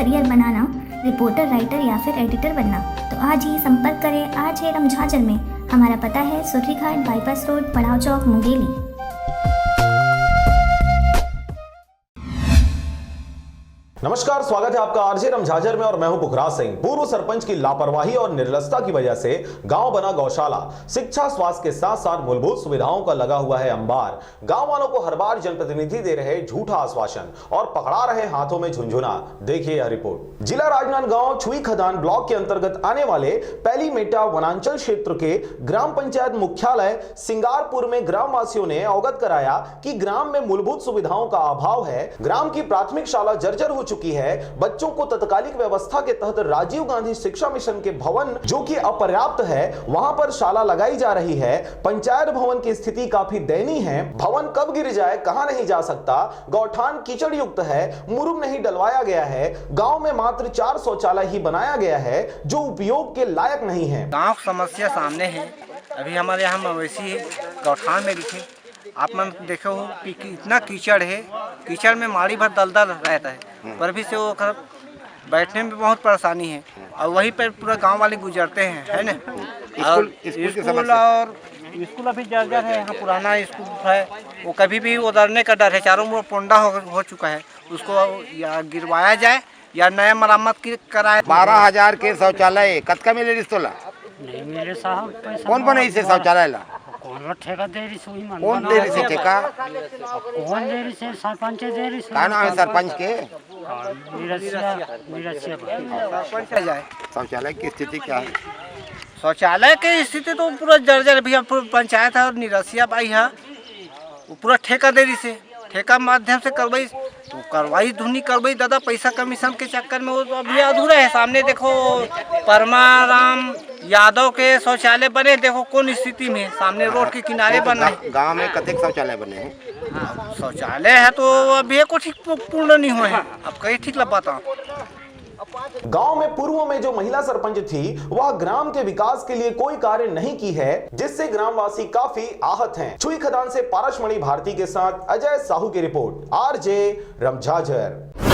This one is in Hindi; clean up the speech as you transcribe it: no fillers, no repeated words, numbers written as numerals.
करियर बनाना, रिपोर्टर, राइटर या फिर एडिटर बनना, तो आज ही संपर्क करें RJ रमझाझर में। हमारा पता है सुर्रीघाट, बाईपास रोड, पड़ाव चौक, मुंगेली। नमस्कार, स्वागत है आपका RJ रमझाझर में और मैं हूं पुखराज सिंह। पूर्व सरपंच की लापरवाही और निर्लजता की वजह से गांव बना गौशाला। शिक्षा, स्वास्थ्य के साथ साथ मूलभूत सुविधाओं का लगा हुआ है अंबार। गांव वालों को हर बार जनप्रतिनिधि दे रहे झूठा आश्वासन और पकड़ा रहे हाथों में झुंझुना। देखिए यह रिपोर्ट। जिला राजनांदगांव छुई खदान ब्लॉक के अंतर्गत आने वाले पैली मेटा वनांचल क्षेत्र के ग्राम पंचायत मुख्यालय सिंगारपुर में ग्रामवासियों ने अवगत कराया कि ग्राम में मूलभूत सुविधाओं का अभाव है। ग्राम की प्राथमिक शाला जर्जर हो चुकी है। बच्चों को तत्कालिक व्यवस्था के तहत राजीव गांधी शिक्षा मिशन के भवन जो कि अपर्याप्त है, वहां पर शाला लगाई जा रही है। पंचायत भवन की स्थिति काफी दयनीय है। भवन कब गिर जाए कहां नहीं जा सकता। गौठान कीचड़ युक्त है, मुरुम नहीं डलवाया गया है। गांव में मात्र 4 शौचालय ही बनाया गया है जो उपयोग के लायक नहीं है। गांव समस्या सामने है। अभी हमारे यहाँ मवेशी गौठान में दिखे, आप मन देखो कि इतना कीचड़ है। कीचड़ में माड़ी भर दलदल रहता है, पर भी से वो बैठने में बहुत परेशानी है। और वहीं पर पूरा गांव वाले गुजरते हैं, है ना। स्कूल अभी जर्जर है, यहाँ पुराना स्कूल है, वो कभी भी उधरने का डर है। चारों ओर पोंडा हो चुका है, उसको या गिरवाया जाए या नया मरम्मत कराए। 12,000 के शौचालय कतका मिले रिश्तोला नहीं मिले साहब। कौन बने से शौचालय ला? कौन ठेका दे रही सोई मन? कौन दे रही से ठेका? कौन दे रही से? सरपंच दे रही से। का नाम है सरपंच के? जाए शौचालय की स्थिति क्या है? शौचालय की स्थिति तो पूरा जर्जर भैया। पंचायत है और निरसिया बाई है, वो पूरा ठेका दे रही से। ठेका माध्यम से करवाई तो करवाई धुनी करवाई दादा, पैसा कमीशन के चक्कर में वो तो अभी अधूरा है। सामने देखो परमाराम यादव के शौचालय बने, देखो कौन स्थिति में, सामने रोड के किनारे बना है। गांव में कतेक शौचालय बने हैं? शौचालय है तो अभी को ठीक पूर्ण नहीं हुए हैं। अब कहीं ठीक लग पाता। गांव में पूर्व में जो महिला सरपंच थी वह ग्राम के विकास के लिए कोई कार्य नहीं की है, जिससे ग्रामवासी काफी आहत हैं। छुई खदान से पारसमणि भारती के साथ अजय साहू की रिपोर्ट, RJ रमझाझर।